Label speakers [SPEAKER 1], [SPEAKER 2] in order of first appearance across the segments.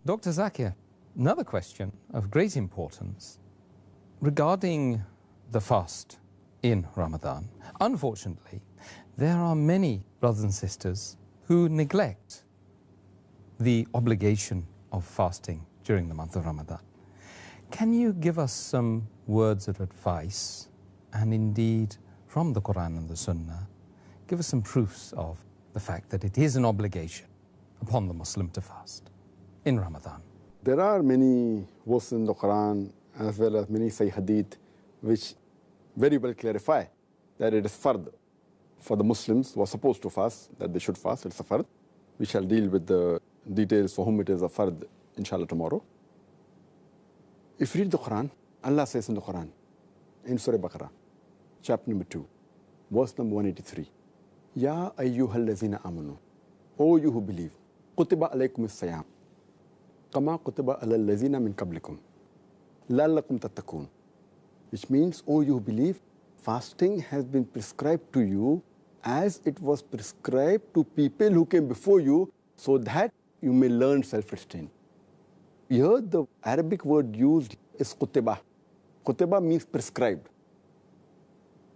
[SPEAKER 1] Dr. Zakir, another question of great importance regarding the fast in Ramadan. Unfortunately, there are many brothers and sisters who neglect the obligation of fasting during the month of Ramadan. Can you give us some words of advice, and indeed from the Quran and the Sunnah, give us some proofs of the fact that it is an obligation upon the Muslim to fast in Ramadan?
[SPEAKER 2] There are many verses in the Quran as well as many Sahih Hadith which very well clarify that it is fard for the Muslims who are supposed to fast, that they should fast. It's a fard. We shall deal with the details for whom it is a fard, inshallah, tomorrow. If you read the Quran, Allah says in the Quran, in Surah Baqarah, chapter number 2, verse number 183, Ya ayyuhal lazina amanu, O you who believe, kutiba alaykum as-siyam, kama kutiba alal lazina min qablikum, la'allakum tattaqun. Which means, O you who believe, fasting has been prescribed to you as it was prescribed to people who came before you, so that you may learn self-restraint. Here the Arabic word used is kutiba. Kutiba means prescribed.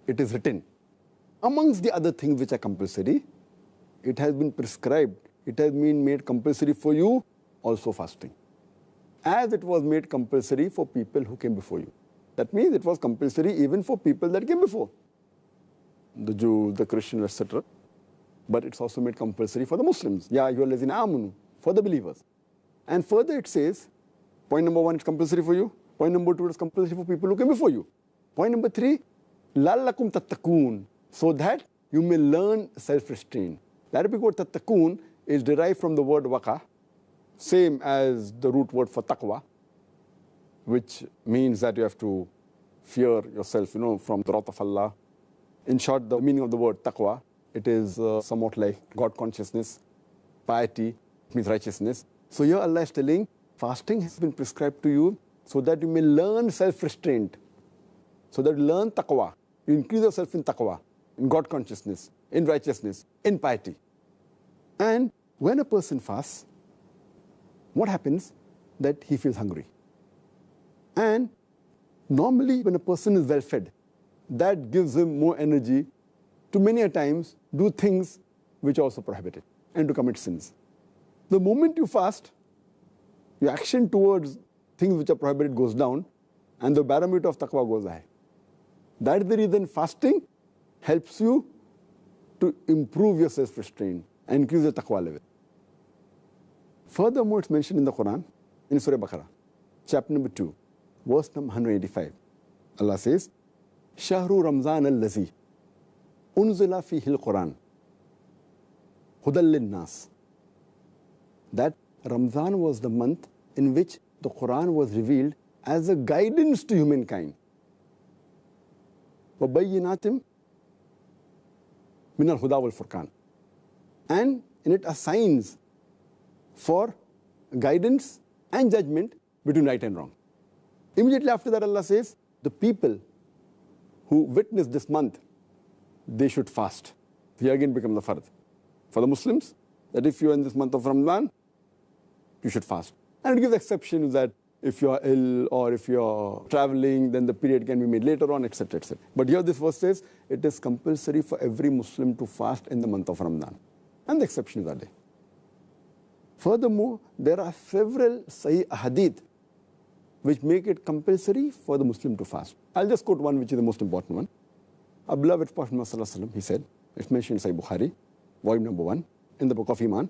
[SPEAKER 2] It is written. Amongst the other things which are compulsory, it has been prescribed. It has been made compulsory for you, also fasting. As it was made compulsory for people who came before you. That means it was compulsory even for people that came before. The Jews, the Christians, etc. But it's also made compulsory for the Muslims. Ya ayyuhallazina amanu, for the believers. And further it says, point number 1, it's compulsory for you. Point number 2, it's compulsory for people who came before you. Point number 3, la'allakum tattaqun, so that you may learn self-restraint. The Arabic word tattaqun is derived from the word waqa, same as the root word for taqwa, which means that you have to fear yourself, from the wrath of Allah. In short, the meaning of the word taqwa, it is somewhat like God consciousness, piety, means righteousness. So here Allah is telling, fasting has been prescribed to you so that you may learn self-restraint, so that you learn taqwa. You increase yourself in taqwa, in God consciousness, in righteousness, in piety. And when a person fasts, what happens? That he feels hungry. And normally when a person is well fed, that gives him more energy to many a times do things which are also prohibited and to commit sins. The moment you fast, your action towards things which are prohibited goes down and the barometer of taqwa goes high. That is the reason fasting helps you to improve your self-restraint and increase your taqwa level. Furthermore, it's mentioned in the Quran, in Surah Baqarah, chapter number 2, verse number 185. Allah says, Shahru Ramzan al-Lazi, unzila fihi al-Quran, hudal lin-nas. That Ramzan was the month in which the Quran was revealed as a guidance to humankind. وَبَيِّنَاتٍ مِنَ الْهُدَى وَالْفُرْقَانِ. And in it are signs for guidance and judgment between right and wrong. Immediately after that, Allah says, the people who witness this month, they should fast. Here again becomes the fard. For the Muslims, that if you are in this month of Ramadan, you should fast. And it gives exceptions that if you are ill or if you are traveling, then the period can be made later on, etc., etc. But here this verse says, it is compulsory for every Muslim to fast in the month of Ramadan. And the exceptions are there. Furthermore, there are several Sahih Hadith which make it compulsory for the Muslim to fast. I'll just quote one which is the most important one. Our beloved Prophet Muhammad, he said, it's mentioned in Sahih Bukhari, volume number 1, in the book of Iman,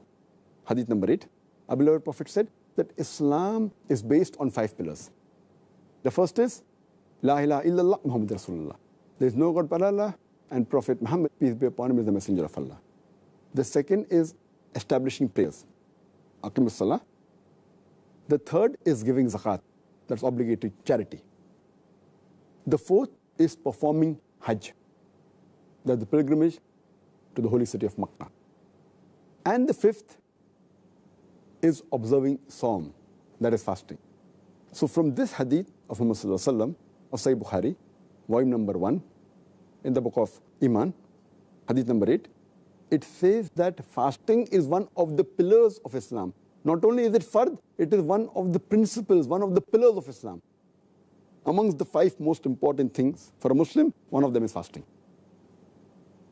[SPEAKER 2] Hadith number 8. Our beloved Prophet said that Islam is based on 5 pillars. The first is, La ilaha illallah Muhammad Rasulullah. There is no God but Allah, and Prophet Muhammad, peace be upon him, is the messenger of Allah. The second is establishing prayers. Aqimus Salah. The third is giving zakat. That's obligatory charity. The fourth is performing Hajj. That's the pilgrimage to the holy city of Makkah. And the fifth is observing Saum, that is fasting. So from this hadith of Muhammad Sallallahu Alaihi Wasallam of Sahih Bukhari, volume number 1, in the book of Iman, hadith number 8, it says that fasting is one of the pillars of Islam. Not only is it fard, it is one of the principles, one of the pillars of Islam. Amongst the 5 most important things for a Muslim, one of them is fasting.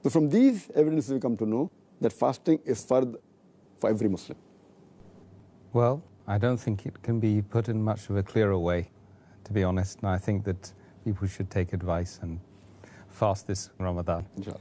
[SPEAKER 2] So from these evidences we come to know that fasting is fard for every Muslim.
[SPEAKER 1] Well, I don't think it can be put in much of a clearer way, to be honest. And I think that people should take advice and fast this Ramadan.
[SPEAKER 2] Inshallah.